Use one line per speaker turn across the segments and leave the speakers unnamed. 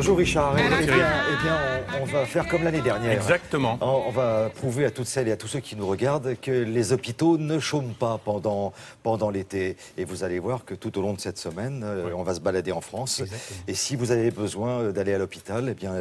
Bonjour Richard. On va faire comme l'année dernière.
Exactement.
On va prouver à toutes celles et à tous ceux qui nous regardent que les hôpitaux ne chôment pas pendant l'été. Et vous allez voir que tout au long de cette semaine, on va se balader en France.
Exactement.
Et si vous avez besoin d'aller à l'hôpital, eh bien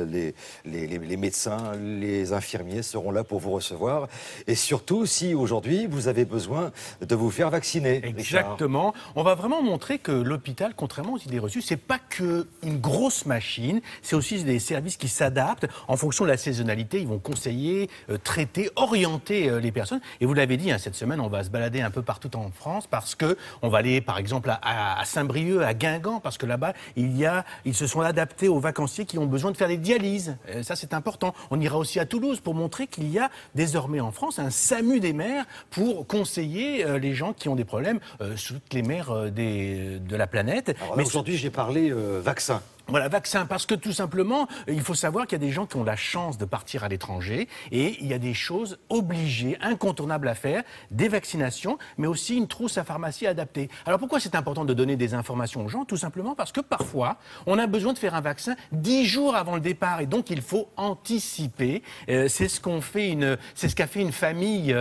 les médecins, les infirmiers seront là pour vous recevoir. Et surtout, si aujourd'hui vous avez besoin de vous faire vacciner.
Exactement.
Richard.
On va vraiment montrer que l'hôpital, contrairement aux idées reçues, c'est pas que une grosse machine, c'est aussi des services qui s'adaptent en fonction de la saisonnalité. Ils vont conseiller, traiter, orienter les personnes. Et vous l'avez dit, cette semaine, on va se balader un peu partout en France parce que on va aller, par exemple, à Saint-Brieuc, à Guingamp, parce que là-bas, ils se sont adaptés aux vacanciers qui ont besoin de faire des dialyses. Ça, c'est important. On ira aussi à Toulouse pour montrer qu'il y a désormais en France un SAMU des maires pour conseiller les gens qui ont des problèmes sur toutes les mers de la planète.
Alors là, aujourd'hui, j'ai parlé vaccin.
Voilà, vaccin, parce que tout simplement, il faut savoir qu'il y a des gens qui ont la chance de partir à l'étranger et il y a des choses obligées, incontournables à faire, des vaccinations, mais aussi une trousse à pharmacie adaptée. Alors pourquoi c'est important de donner des informations aux gens? Tout simplement parce que parfois, on a besoin de faire un vaccin 10 jours avant le départ et donc il faut anticiper. C'est ce qu'a fait une famille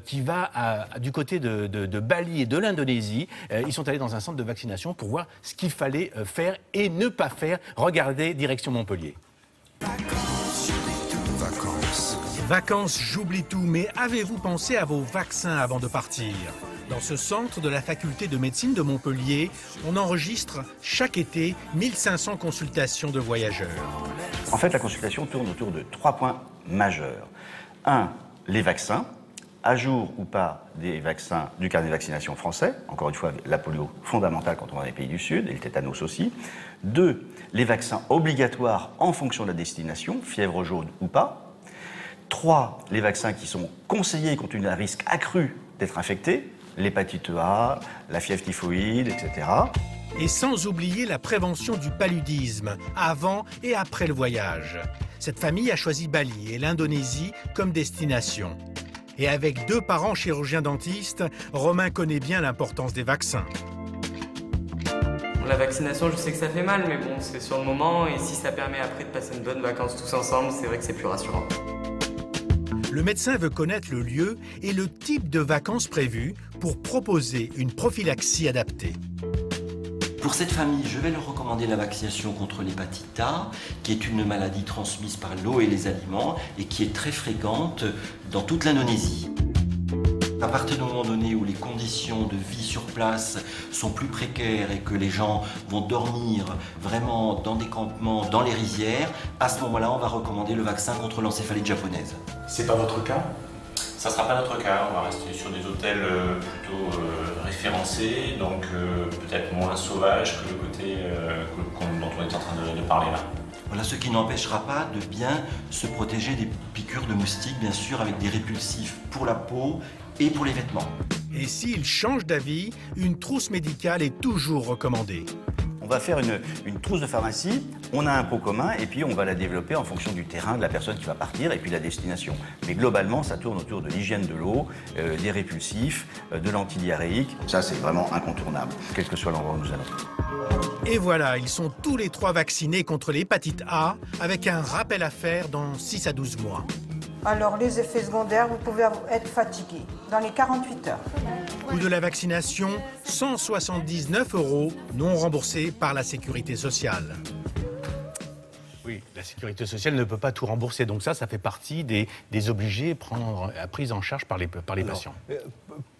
qui va du côté de Bali et de l'Indonésie. Ils sont allés dans un centre de vaccination pour voir ce qu'il fallait faire et ne pas faire. Regardez, direction Montpellier. Vacances, j'oublie tout, mais avez-vous pensé à vos vaccins avant de partir? Dans ce centre de la faculté de médecine de Montpellier, on enregistre chaque été 1500 consultations de voyageurs.
En fait, la consultation tourne autour de 3 points majeurs. 1, les vaccins, à jour ou pas des vaccins du carnet de vaccination français, encore une fois la polio fondamentale quand on va dans les pays du Sud, et le tétanos aussi. 2, les vaccins obligatoires en fonction de la destination, fièvre jaune ou pas. 3, les vaccins qui sont conseillés compte tenu d'un risque accru d'être infecté, l'hépatite A, la fièvre typhoïde, etc.
Et sans oublier la prévention du paludisme, avant et après le voyage. Cette famille a choisi Bali et l'Indonésie comme destination. Et avec 2 parents chirurgiens dentistes, Romain connaît bien l'importance des vaccins.
La vaccination, je sais que ça fait mal, mais bon, c'est sur le moment. Et si ça permet après de passer une bonne vacances tous ensemble, c'est vrai que c'est plus rassurant.
Le médecin veut connaître le lieu et le type de vacances prévues pour proposer une prophylaxie adaptée.
Pour cette famille, je vais leur recommander la vaccination contre l'hépatite A, qui est une maladie transmise par l'eau et les aliments et qui est très fréquente dans toute l'Indonésie. À partir du moment donné où les conditions de vie sur place sont plus précaires et que les gens vont dormir vraiment dans des campements, dans les rizières, à ce moment-là, on va recommander le vaccin contre l'encéphalite japonaise.
C'est pas votre cas?
Ça ne sera pas notre cas, on va rester sur des hôtels plutôt référencés, donc peut-être moins sauvages que le côté dont on est en train de parler là.
Voilà, ce qui n'empêchera pas de bien se protéger des piqûres de moustiques, bien sûr, avec des répulsifs pour la peau et pour les vêtements.
Et s'il change d'avis, une trousse médicale est toujours recommandée.
On va faire une trousse de pharmacie, on a un pot commun et puis on va la développer en fonction du terrain, de la personne qui va partir et puis de la destination. Mais globalement, ça tourne autour de l'hygiène de l'eau, des répulsifs, de l'antidiarrhéique. Ça, c'est vraiment incontournable, quel que soit l'endroit où nous allons.
Et voilà, ils sont tous les 3 vaccinés contre l'hépatite A, avec un rappel à faire dans 6 à 12 mois.
Alors, les effets secondaires, vous pouvez être fatigué dans les 48 heures.
Coût de la vaccination, 179 € non remboursés par la Sécurité sociale. Oui, la Sécurité sociale ne peut pas tout rembourser. Donc ça fait partie des obligés pris en charge par les patients.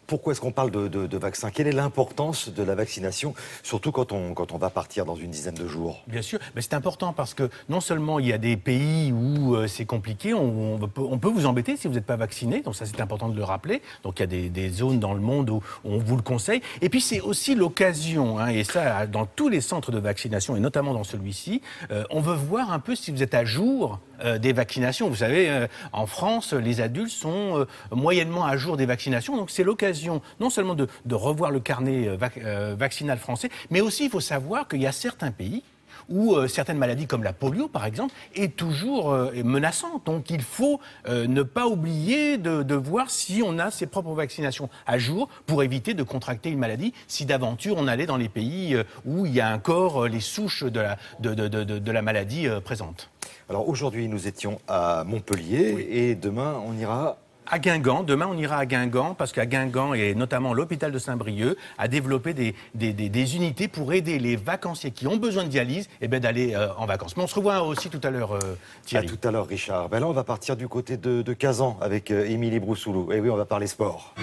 Pourquoi est-ce qu'on parle de vaccin? Quelle est l'importance de la vaccination, surtout quand on va partir dans une dizaine de jours?
Bien sûr, mais c'est important parce que non seulement il y a des pays où c'est compliqué, on peut vous embêter si vous n'êtes pas vacciné, donc ça c'est important de le rappeler. Donc il y a des zones dans le monde où on vous le conseille. Et puis c'est aussi l'occasion, et ça dans tous les centres de vaccination et notamment dans celui-ci, on veut voir un peu si vous êtes à jour des vaccinations. Vous savez, en France, les adultes sont moyennement à jour des vaccinations, donc c'est l'occasion non seulement de revoir le carnet vaccinal français, mais aussi il faut savoir qu'il y a certains pays ou certaines maladies comme la polio, par exemple, est toujours menaçante. Donc il faut ne pas oublier de voir si on a ses propres vaccinations à jour pour éviter de contracter une maladie si d'aventure on allait dans les pays où il y a encore les souches de la maladie présentes.
Alors aujourd'hui, nous étions à Montpellier et demain, on ira
à Guingamp. Demain, on ira à Guingamp parce qu'à Guingamp, et notamment l'hôpital de Saint-Brieuc, a développé des unités pour aider les vacanciers qui ont besoin de dialyse d'aller en vacances. Mais on se revoit aussi tout à l'heure, Thierry.
À tout à l'heure, Richard. Ben là, on va partir du côté de Kazan avec Émilie Broussoulou. Et oui, on va parler sport.